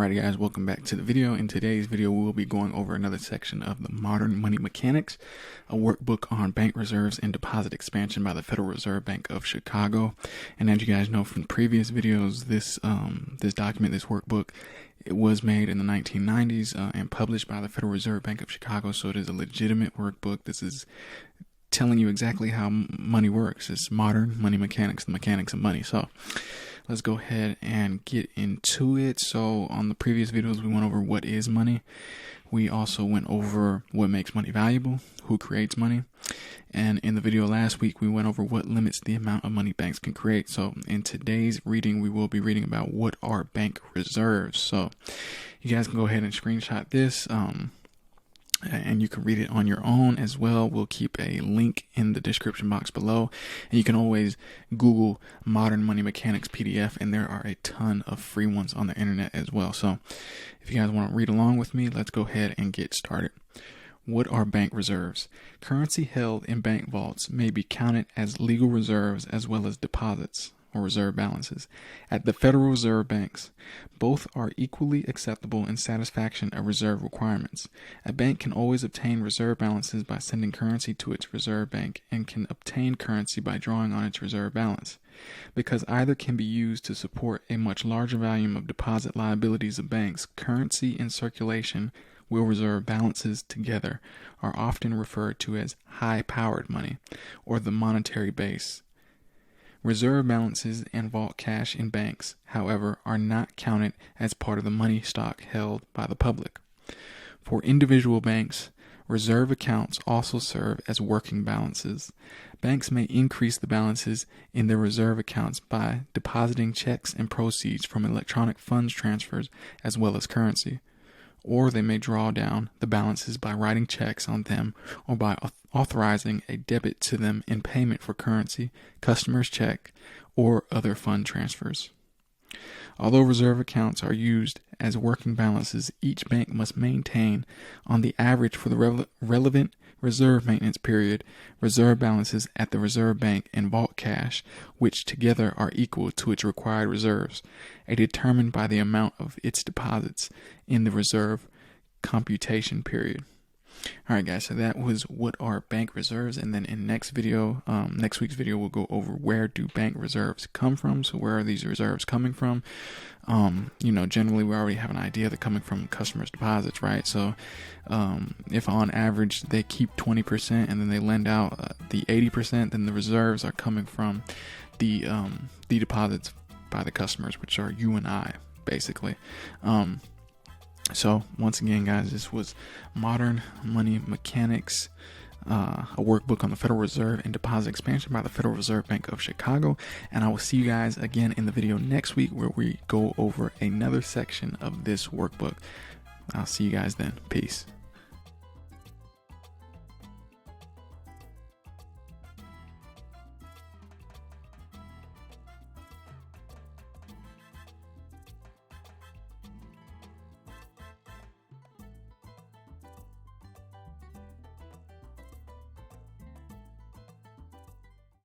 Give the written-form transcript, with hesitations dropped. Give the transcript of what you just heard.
Alrighty guys, welcome back to the video. In today's video, we will be going over another section of the Modern Money Mechanics, a workbook on bank reserves and deposit expansion by the Federal Reserve Bank of Chicago. And as you guys know from previous videos, this document, this workbook, it was made in the 1990s and published by the Federal Reserve Bank of Chicago, so it is a legitimate workbook. This is telling you exactly how money works. It's modern money mechanics, the mechanics of money. So let's go ahead and get into it. So on the previous videos, we went over what is money. We also went over what makes money valuable, who creates money. And in the video last week, we went over what limits the amount of money banks can create. So in today's reading, we will be reading about what are bank reserves. So you guys can go ahead and screenshot this. And you can read it on your own as well. We'll keep a link in the description box below. And you can always Google Modern Money Mechanics PDF, and there are a ton of free ones on the internet as well. So if you guys want to read along with me, let's go ahead and get started. What are bank reserves? Currency held in bank vaults may be counted as legal reserves as well as deposits or reserve balances at the Federal Reserve banks. Both are equally acceptable in satisfaction of reserve requirements. A bank can always obtain reserve balances by sending currency to its reserve bank and can obtain currency by drawing on its reserve balance. Because either can be used to support a much larger volume of deposit liabilities of banks, currency in circulation will reserve balances together are often referred to as high-powered money or the monetary base. Reserve balances and vault cash in banks, however, are not counted as part of the money stock held by the public. For individual banks, reserve accounts also serve as working balances. Banks may increase the balances in their reserve accounts by depositing checks and proceeds from electronic funds transfers as well as currency. Or they may draw down the balances by writing checks on them or by authorizing a debit to them in payment for currency, customer's check, or other fund transfers. Although reserve accounts are used as working balances, each bank must maintain, on the average for the relevant reserve maintenance period, reserve balances at the reserve bank and vault cash, which together are equal to its required reserves, determined by the amount of its deposits in the reserve computation period. Alright guys, so that was what are bank reserves, and then in next week's video, we'll go over where do bank reserves come from. So where are these reserves coming from? Generally we already have an idea they're coming from customers' deposits, right? So if on average they keep 20% and then they lend out the 80%, then the reserves are coming from the deposits by the customers, which are you and I, basically. So once again, guys, this was Modern Money Mechanics, a workbook on the Federal Reserve and deposit expansion by the Federal Reserve Bank of Chicago. And I will see you guys again in the video next week where we go over another section of this workbook. I'll see you guys then. Peace.